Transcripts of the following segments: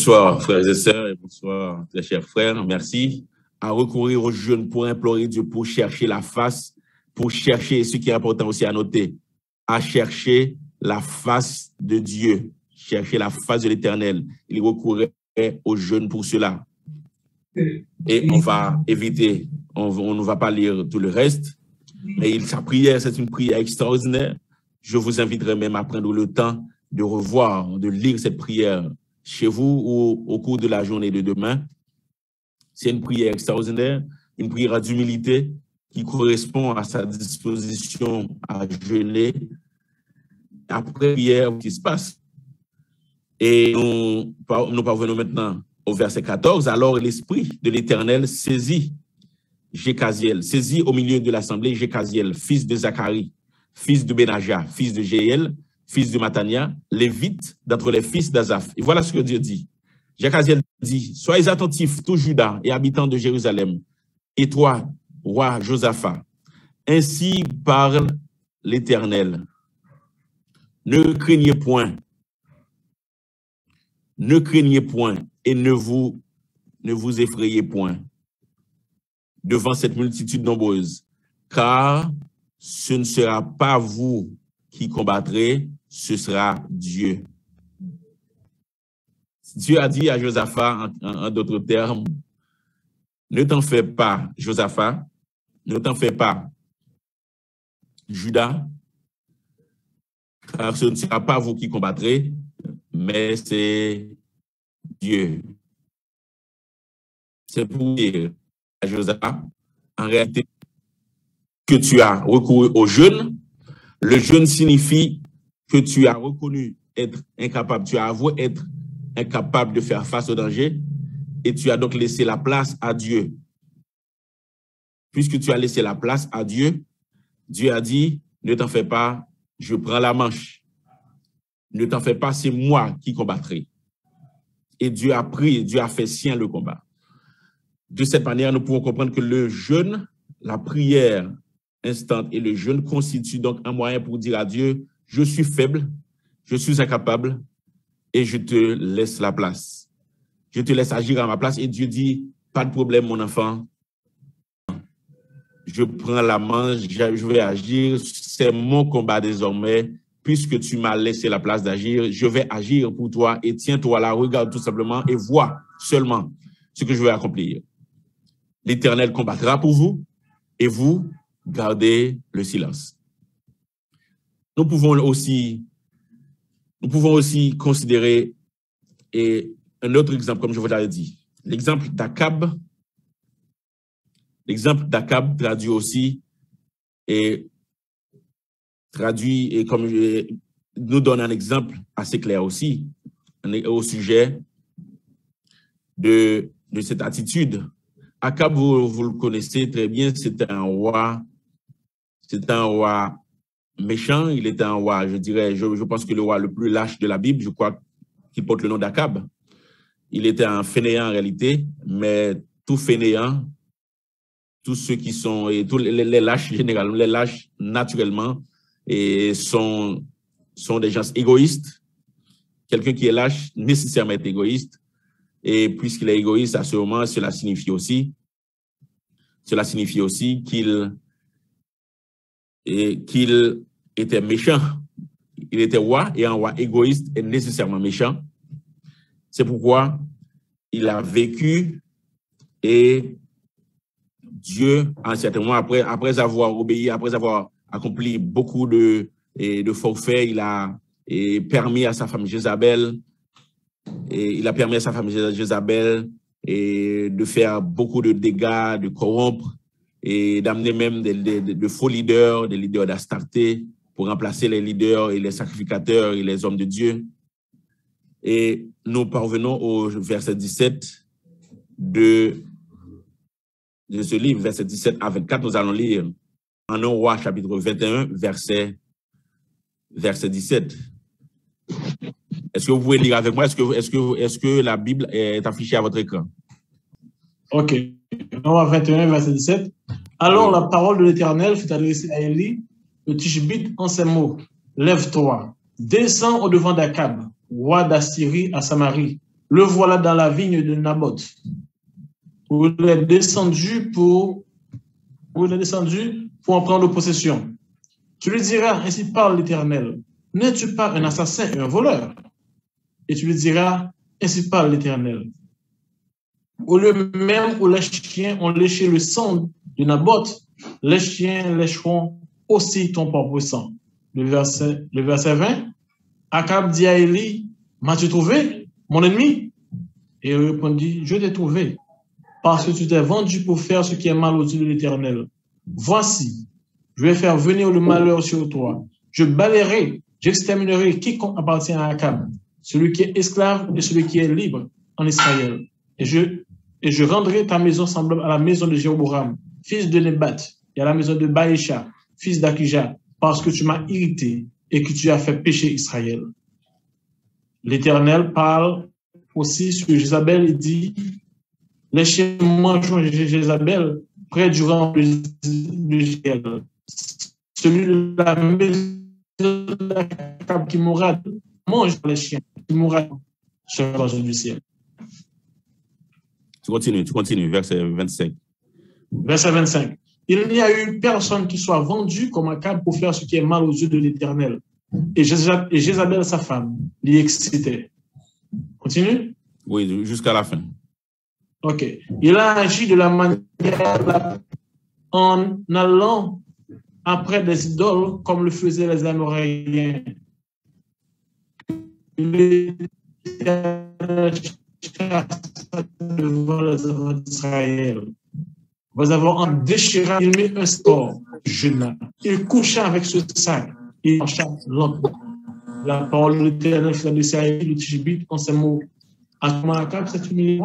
Bonsoir, frères et sœurs, et bonsoir, très chers frères. Merci à recourir au jeûne pour implorer Dieu, pour chercher la face, pour chercher, ce qui est important aussi à noter, à chercher la face de Dieu, chercher la face de l'Éternel. Il recourait au jeûne pour cela. Et on va éviter, on ne va pas lire tout le reste, mais sa prière, c'est une prière extraordinaire. Je vous inviterai même à prendre le temps de revoir, de lire cette prière chez vous ou au cours de la journée de demain. C'est une prière extraordinaire, une prière d'humilité qui correspond à sa disposition à jeûner. Après prière, qui se passe. Et nous parvenons maintenant au verset 14. Alors l'Esprit de l'Éternel saisit Jécaziel, saisit au milieu de l'assemblée Jécaziel, fils de Zacharie, fils de Benaja, fils de Jéel, fils de Matania, lévite d'entre les fils d'Azaph. Et voilà ce que Dieu dit. Jécaziel dit, soyez attentifs, tout Juda et habitants de Jérusalem, et toi, roi Josaphat, ainsi parle l'Éternel. Ne craignez point et ne vous effrayez point devant cette multitude nombreuse, car ce ne sera pas vous qui combattrez, ce sera Dieu. Dieu a dit à Josaphat, en d'autres termes, ne t'en fais pas, Josaphat, ne t'en fais pas, Judas, car ce ne sera pas vous qui combattrez, mais c'est Dieu. C'est pour dire à Josaphat, en réalité, que tu as recouru au jeûne. Le jeûne signifie que tu as reconnu être incapable, tu as avoué être incapable de faire face au danger et tu as donc laissé la place à Dieu. Puisque tu as laissé la place à Dieu, Dieu a dit, ne t'en fais pas, je prends la manche. Ne t'en fais pas, c'est moi qui combattrai. Et Dieu a pris, Dieu a fait sien le combat. De cette manière, nous pouvons comprendre que le jeûne, la prière instante et le jeûne constituent donc un moyen pour dire à Dieu, je suis faible, je suis incapable et je te laisse la place. Je te laisse agir à ma place et Dieu dit, pas de problème mon enfant, je prends la main, je vais agir, c'est mon combat désormais, puisque tu m'as laissé la place d'agir, je vais agir pour toi et tiens-toi là, regarde tout simplement et vois seulement ce que je vais accomplir. L'Éternel combattra pour vous et vous gardez le silence. Nous pouvons aussi considérer un autre exemple, comme je vous l'avais dit. L'exemple d'Akab traduit aussi et comme nous donne un exemple assez clair aussi au sujet de cette attitude. Akab, vous le connaissez très bien, c'est un roi méchant, il était un roi, je dirais, je pense que le roi le plus lâche de la Bible, je crois qu'il porte le nom d'Akab. Il était un fainéant en réalité, mais tout fainéant, tous ceux qui sont, et tous les lâches généralement, les lâches naturellement, et sont des gens égoïstes. Quelqu'un qui est lâche nécessairement est égoïste. Et puisqu'il est égoïste à ce moment, cela signifie aussi qu'il était méchant. Il était roi et un roi égoïste est nécessairement méchant. C'est pourquoi il a vécu et Dieu, en certain moment, après avoir obéi, après avoir accompli beaucoup de forfaits, il a permis à sa femme Jézabel, de faire beaucoup de dégâts, de corrompre et d'amener même de faux leaders, des leaders d'Astarté pour remplacer les leaders et les sacrificateurs et les hommes de Dieu. Et nous parvenons au verset 17 de ce livre, verset 17 à 24, nous allons lire en 1 Roi chapitre 21, verset 17. Est-ce que vous pouvez lire avec moi? Est-ce que la Bible est affichée à votre écran? Ok. 1 Roi 21, verset 17. Alors la parole de l'Éternel fut adressée à Élie, le Tishbite, en ces mots. Lève-toi, descends au-devant d'Akab, roi d'Assyrie à Samarie, le voilà dans la vigne de Naboth, où il est descendu pour en prendre possession. Tu lui diras, ainsi parle l'Éternel, n'es-tu pas un assassin et un voleur? Et tu lui diras, ainsi parle l'Éternel. Au lieu même où les chiens ont léché le sang de Naboth, les chiens lécheront aussi ton propre sang. Le verset 20, Akab dit à Élie, m'as-tu trouvé, mon ennemi? Et il répondit, je t'ai trouvé, parce que tu t'es vendu pour faire ce qui est mal aux yeux de l'Éternel. Voici, je vais faire venir le malheur sur toi. Je balayerai, j'exterminerai quiconque appartient à Akab, celui qui est esclave et celui qui est libre en Israël. Et je rendrai ta maison semblable à la maison de Jéroboam, fils de Nebat, et à la maison de Baïcha, fils d'Akija, parce que tu m'as irrité et que tu as fait pécher Israël. L'Éternel parle aussi sur Jézabel et dit, les chiens mangeront Jézabel près du rang de Jézabel. Celui de la maison d'Akab qui mourra mange les chiens qui mourra sur l'ange du ciel. Tu continues, verset 25. Verset 25. Il n'y a eu personne qui soit vendu comme Akab pour faire ce qui est mal aux yeux de l'Éternel. Et Jézabel, sa femme, l'y excitait. Continue? Oui, jusqu'à la fin. Ok. Il a agi de la manière en allant après des idoles comme le faisaient les Amoréens. Devant les enfants d'Israël. Vous avez en déchirant, il mit un score, jeûna. Il coucha avec ce sac. Il marcha lentement. La parole de l'Éternel fait de Saïd, le Tishbite, en ces mots. Akab s'est humilié,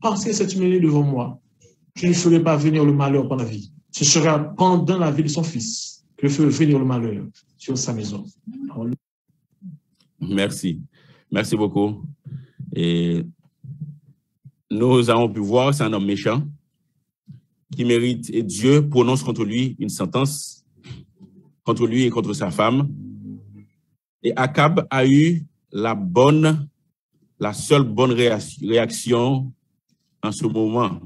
parce qu'il s'est humilié devant moi. Je ne ferai pas venir le malheur pendant la vie. Ce sera pendant la vie de son fils que je ferai venir le malheur sur sa maison. Merci. Merci beaucoup. Et nous avons pu voir, c'est un homme méchant qui mérite, et Dieu prononce contre lui une sentence, contre lui et contre sa femme. Et Akab a eu la seule bonne réaction en ce moment.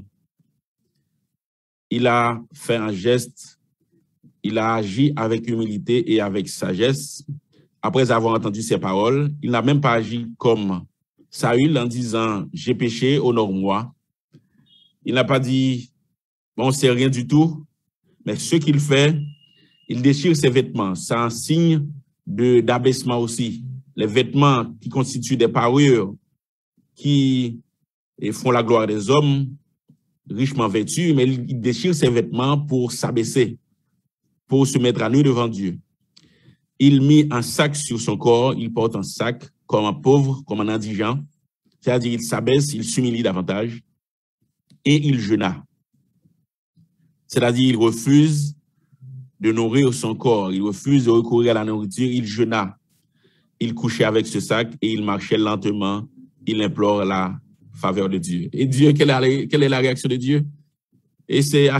Il a fait un geste, il a agi avec humilité et avec sagesse. Après avoir entendu ces paroles, il n'a même pas agi comme Saül en disant « J'ai péché, honore-moi ». Il n'a pas dit « Bon, c'est rien du tout », mais ce qu'il fait, il déchire ses vêtements. C'est un signe d'abaissement aussi. Les vêtements qui constituent des parures qui font la gloire des hommes, richement vêtus, mais il déchire ses vêtements pour s'abaisser, pour se mettre à nu devant Dieu. Il mit un sac sur son corps, il porte un sac comme un pauvre, comme un indigent, c'est-à-dire il s'abaisse, il s'humilie davantage, et il jeûna. C'est-à-dire il refuse de nourrir son corps, il refuse de recourir à la nourriture, il jeûna. Il couchait avec ce sac et il marchait lentement, il implore la faveur de Dieu. Et Dieu, quelle est la réaction de Dieu? Et c'est un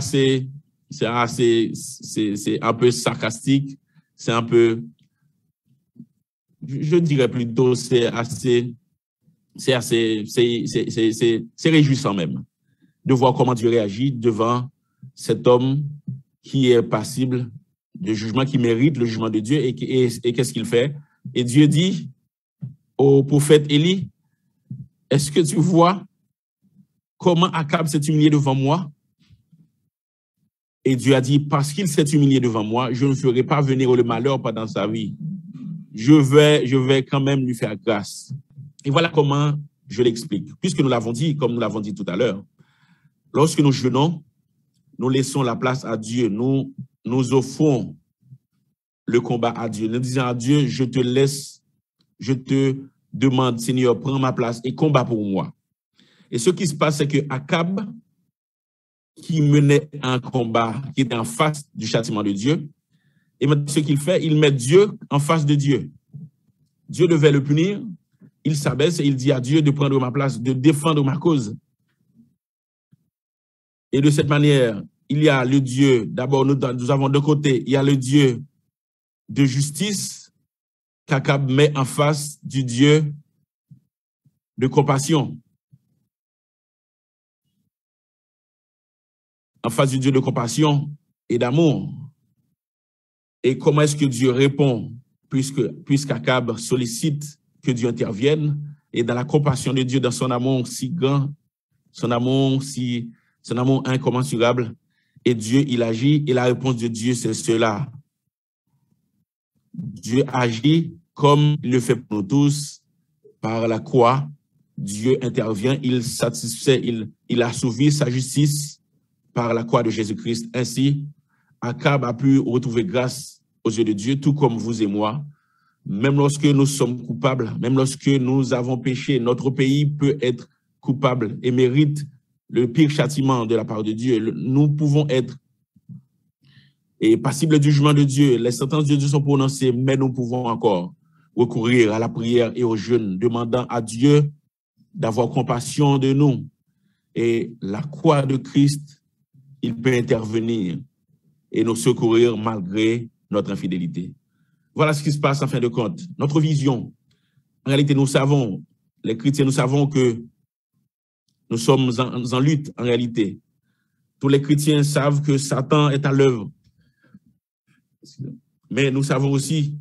peu sarcastique, c'est un peu, je dirais plutôt, c'est réjouissant même de voir comment Dieu réagit devant cet homme qui est passible de jugement, qui mérite le jugement de Dieu. Et qu'est-ce qu'il fait? Et Dieu dit au prophète Élie, est-ce que tu vois comment Akab s'est humilié devant moi? Et Dieu a dit, parce qu'il s'est humilié devant moi, je ne ferai pas venir le malheur pendant sa vie. Je vais quand même lui faire grâce. Et voilà comment je l'explique. Puisque nous l'avons dit, comme nous l'avons dit tout à l'heure, lorsque nous jeûnons, nous laissons la place à Dieu. Nous offrons le combat à Dieu. Nous disons à Dieu, je te laisse, je te demande, Seigneur, prends ma place et combat pour moi. Et ce qui se passe, c'est que Akab, qui menait un combat, qui était en face du châtiment de Dieu, et maintenant ce qu'il fait, il met Dieu en face de Dieu. Dieu devait le punir, il s'abaisse et il dit à Dieu de prendre ma place, de défendre ma cause. Et de cette manière, il y a le Dieu, d'abord nous avons de côté, il y a le Dieu de justice qu'Akab met en face du Dieu de compassion. En face du Dieu de compassion et d'amour. Et comment est-ce que Dieu répond puisqu'Akab sollicite que Dieu intervienne et dans la compassion de Dieu, dans son amour si grand, son amour incommensurable, et Dieu, il agit, et la réponse de Dieu, c'est cela. Dieu agit comme il le fait pour nous tous, par la croix. Dieu intervient, il satisfait, il assouvit sa justice par la croix de Jésus-Christ. Ainsi, Akab a pu retrouver grâce aux yeux de Dieu, tout comme vous et moi. Même lorsque nous sommes coupables, même lorsque nous avons péché, notre pays peut être coupable et mérite le pire châtiment de la part de Dieu. Nous pouvons être passibles du jugement de Dieu. Les sentences de Dieu sont prononcées, mais nous pouvons encore recourir à la prière et au jeûne, demandant à Dieu d'avoir compassion de nous. Et la croix de Christ, il peut intervenir et nous secourir malgré notre infidélité. Voilà ce qui se passe en fin de compte. Notre vision, en réalité, nous savons, les chrétiens, nous savons que nous sommes en lutte, en réalité. Tous les chrétiens savent que Satan est à l'œuvre. Mais nous savons aussi,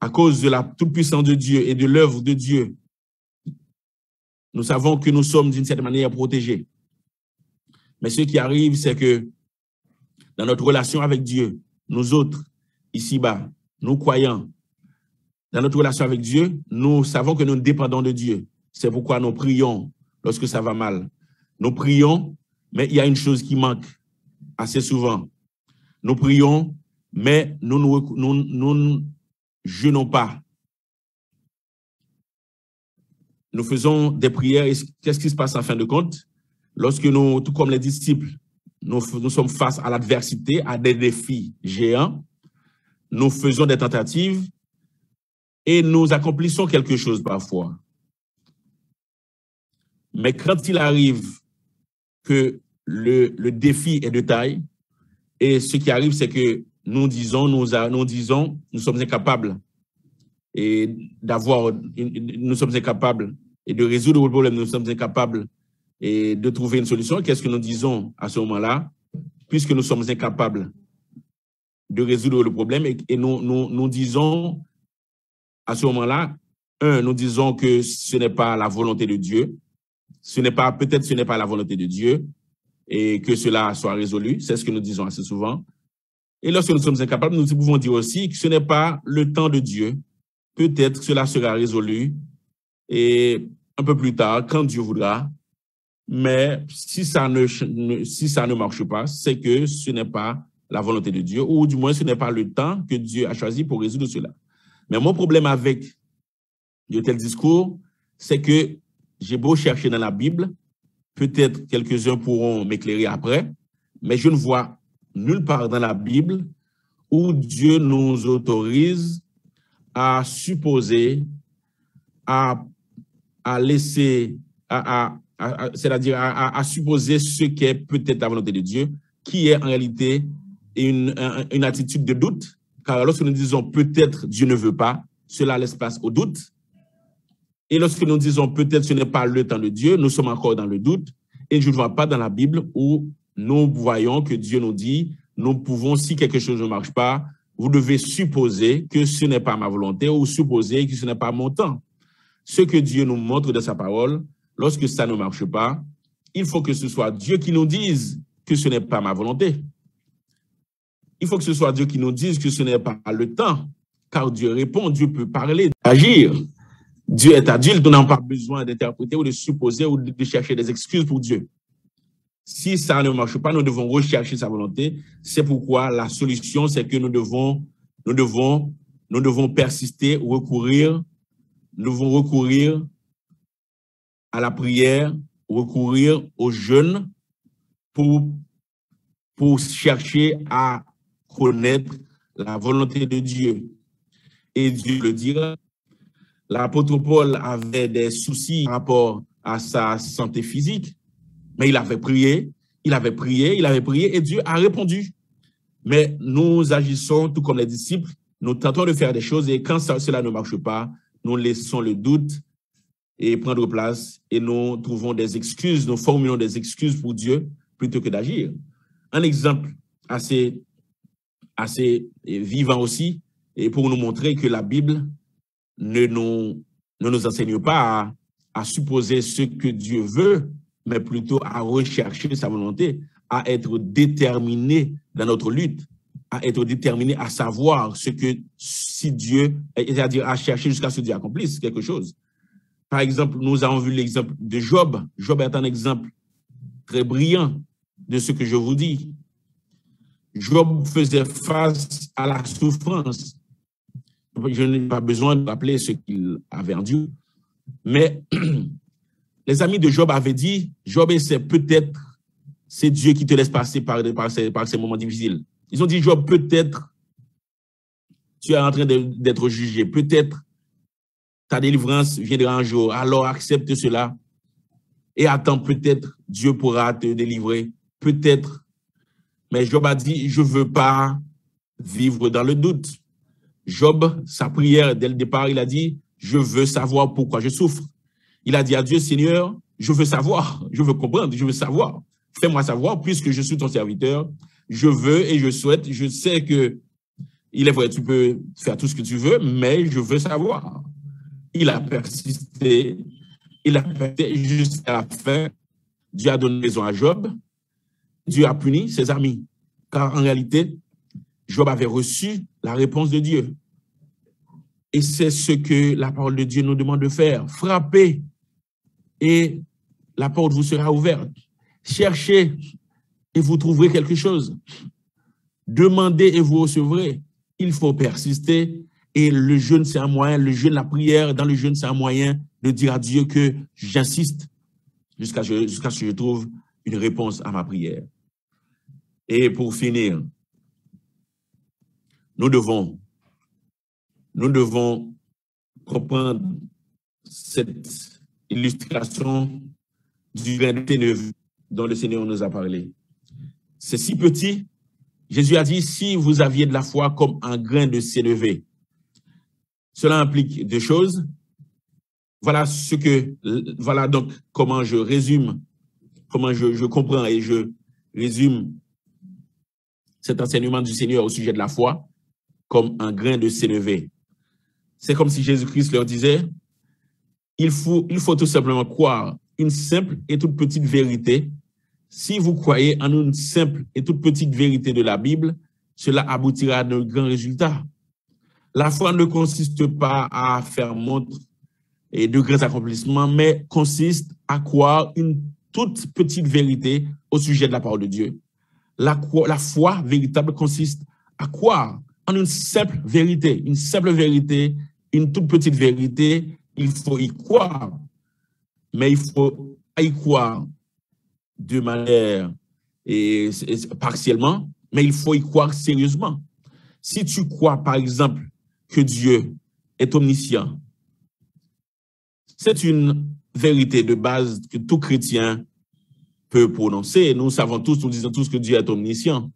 à cause de la toute-puissance de Dieu et de l'œuvre de Dieu, nous savons que nous sommes d'une certaine manière protégés. Mais ce qui arrive, c'est que dans notre relation avec Dieu, nous autres, ici-bas, nous croyants, dans notre relation avec Dieu, nous savons que nous dépendons de Dieu. C'est pourquoi nous prions lorsque ça va mal. Nous prions, mais il y a une chose qui manque assez souvent. Nous prions, mais nous ne jeûnons pas. Nous faisons des prières et qu'est-ce qui se passe en fin de compte? Lorsque nous, tout comme les disciples, nous sommes face à l'adversité, à des défis géants, nous faisons des tentatives et nous accomplissons quelque chose parfois. Mais quand il arrive que le défi est de taille, et ce qui arrive, c'est que nous sommes incapables nous sommes incapables et de résoudre le problème, nous sommes incapables et de trouver une solution. Qu'est-ce que nous disons à ce moment-là? Puisque nous sommes incapables de résoudre le problème et nous disons à ce moment-là, nous disons que ce n'est pas la volonté de Dieu, peut-être ce n'est pas la volonté de Dieu et que cela soit résolu. C'est ce que nous disons assez souvent. Et lorsque nous sommes incapables, nous pouvons dire aussi que ce n'est pas le temps de Dieu. Peut-être cela sera résolu et un peu plus tard, quand Dieu voudra. Mais si ça ne marche pas, c'est que ce n'est pas la volonté de Dieu, ou du moins ce n'est pas le temps que Dieu a choisi pour résoudre cela. Mais mon problème avec de tels discours, c'est que j'ai beau chercher dans la Bible, peut-être quelques-uns pourront m'éclairer après, mais je ne vois nulle part dans la Bible où Dieu nous autorise à supposer, à laisser, c'est-à-dire à supposer ce qu'est peut-être la volonté de Dieu, qui est en réalité une attitude de doute, car lorsque nous disons peut-être Dieu ne veut pas, cela laisse place au doute. Et lorsque nous disons peut-être ce n'est pas le temps de Dieu, nous sommes encore dans le doute, et je ne vois pas dans la Bible où nous voyons que Dieu nous dit, nous pouvons, si quelque chose ne marche pas, vous devez supposer que ce n'est pas ma volonté ou supposer que ce n'est pas mon temps. Ce que Dieu nous montre de sa parole, lorsque ça ne marche pas, il faut que ce soit Dieu qui nous dise que ce n'est pas ma volonté. Il faut que ce soit Dieu qui nous dise que ce n'est pas le temps, car Dieu répond, Dieu peut parler, agir. Dieu est adulte, nous n'avons pas besoin d'interpréter ou de supposer ou de chercher des excuses pour Dieu. Si ça ne marche pas, nous devons rechercher sa volonté. C'est pourquoi la solution, c'est que nous devons persister, recourir à la prière, recourir au jeûne pour chercher à connaître la volonté de Dieu. Et Dieu le dira. L'apôtre Paul avait des soucis par rapport à sa santé physique, mais il avait prié, et Dieu a répondu. Mais nous agissons tout comme les disciples, nous tentons de faire des choses et quand cela ne marche pas, nous laissons le doute et prendre place et nous trouvons des excuses, nous formulons des excuses pour Dieu plutôt que d'agir. Un exemple assez vivant aussi, et pour nous montrer que la Bible ne nous enseigne pas à supposer ce que Dieu veut, mais plutôt à rechercher sa volonté, à être déterminé dans notre lutte, à être déterminé à savoir ce que si Dieu, c'est-à-dire à chercher jusqu'à ce que Dieu accomplisse quelque chose. Par exemple, nous avons vu l'exemple de Job. Job est un exemple très brillant de ce que je vous dis. Job faisait face à la souffrance. Je n'ai pas besoin de rappeler ce qu'il avait enduit. Mais les amis de Job avaient dit, Job, c'est peut-être, c'est Dieu qui te laisse passer par ces moments difficiles. Ils ont dit, Job, peut-être tu es en train d'être jugé. Peut-être ta délivrance viendra un jour. Alors accepte cela et attends, peut-être Dieu pourra te délivrer. Peut-être. Mais Job a dit, je ne veux pas vivre dans le doute. Job, sa prière, dès le départ, il a dit, je veux savoir pourquoi je souffre. Il a dit à Dieu, Seigneur, je veux savoir, je veux comprendre, je veux savoir. Fais-moi savoir, puisque je suis ton serviteur. Je veux et je souhaite, je sais que il est vrai, tu peux faire tout ce que tu veux, mais je veux savoir. Il a persisté jusqu'à la fin. Dieu a donné raison à Job. Dieu a puni ses amis. Car en réalité, Job avait reçu la réponse de Dieu. Et c'est ce que la parole de Dieu nous demande de faire. Frappez et la porte vous sera ouverte. Cherchez et vous trouverez quelque chose. Demandez et vous recevrez. Il faut persister. Et le jeûne, c'est un moyen, le jeûne, la prière, dans le jeûne, c'est un moyen de dire à Dieu que j'insiste jusqu'à ce que je trouve une réponse à ma prière. Et pour finir, nous devons comprendre cette illustration du grain de sénévé dont le Seigneur nous a parlé. C'est si petit. Jésus a dit, si vous aviez de la foi comme un grain de sénévé. Cela implique deux choses. Voilà donc comment je résume, comment je comprends et je résume cet enseignement du Seigneur au sujet de la foi comme un grain de sénévé. C'est comme si Jésus-Christ leur disait, il faut tout simplement croire une simple et toute petite vérité. Si vous croyez en une simple et toute petite vérité de la Bible, cela aboutira à de grands résultats. La foi ne consiste pas à faire montre et de grands accomplissements, mais consiste à croire une toute petite vérité au sujet de la parole de Dieu. La foi véritable consiste à croire en une simple vérité, une toute petite vérité. Il faut y croire, mais il faut y croire de manière partiellement, mais il faut y croire sérieusement. Si tu crois, par exemple, que Dieu est omniscient, c'est une vérité de base que tout chrétien peut prononcer. Nous savons tous, nous disons tous que Dieu est omniscient.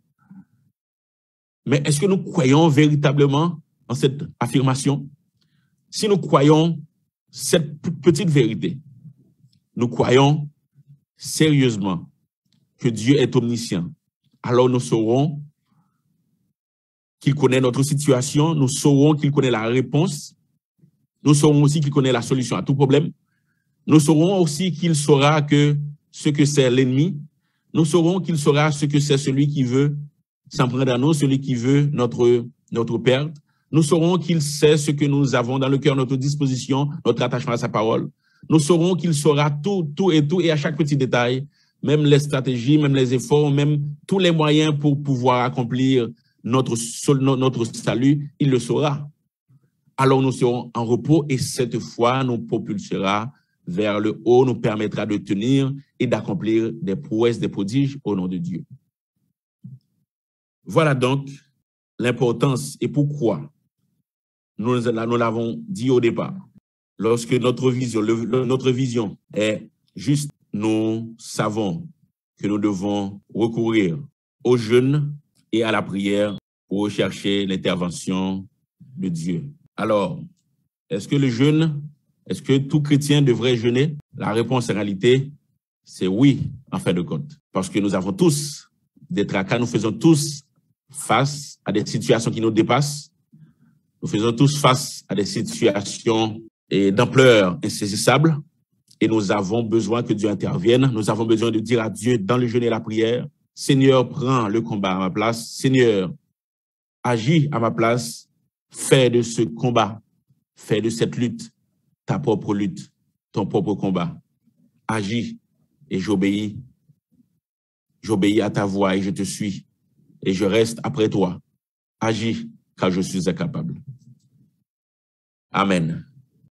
Mais est-ce que nous croyons véritablement en cette affirmation? Si nous croyons cette petite vérité, nous croyons sérieusement que Dieu est omniscient, alors nous saurons qu'il connaît notre situation, nous saurons qu'il connaît la réponse, nous saurons aussi qu'il connaît la solution à tout problème, nous saurons aussi qu'il saura ce que c'est l'ennemi, nous saurons qu'il saura ce que c'est celui qui veut s'en prendre à nous, celui qui veut notre perte, nous saurons qu'il sait ce que nous avons dans le cœur, notre disposition, notre attachement à sa parole, nous saurons qu'il saura tout et à chaque petit détail, même les stratégies, même les efforts, même tous les moyens pour pouvoir accomplir notre salut, il le saura. Alors nous serons en repos et cette foi nous propulsera vers le haut, nous permettra de tenir et d'accomplir des prouesses, des prodiges au nom de Dieu. Voilà donc l'importance et pourquoi nous l'avons dit au départ. Lorsque notre vision est juste, nous savons que nous devons recourir au jeûne et à la prière pour rechercher l'intervention de Dieu. Alors, est-ce que le jeûne Est-ce que tout chrétien devrait jeûner? La réponse en réalité, c'est oui, en fin de compte. Parce que nous avons tous des tracas, nous faisons tous face à des situations qui nous dépassent. Nous faisons tous face à des situations d'ampleur insaisissable. Et nous avons besoin que Dieu intervienne. Nous avons besoin de dire à Dieu dans le jeûne et la prière, Seigneur, prends le combat à ma place. Seigneur, agis à ma place. Fais de ce combat, fais de cette lutte ta propre lutte, ton propre combat. Agis et j'obéis. J'obéis à ta voix et je te suis. Et je reste après toi. Agis car je suis incapable. Amen.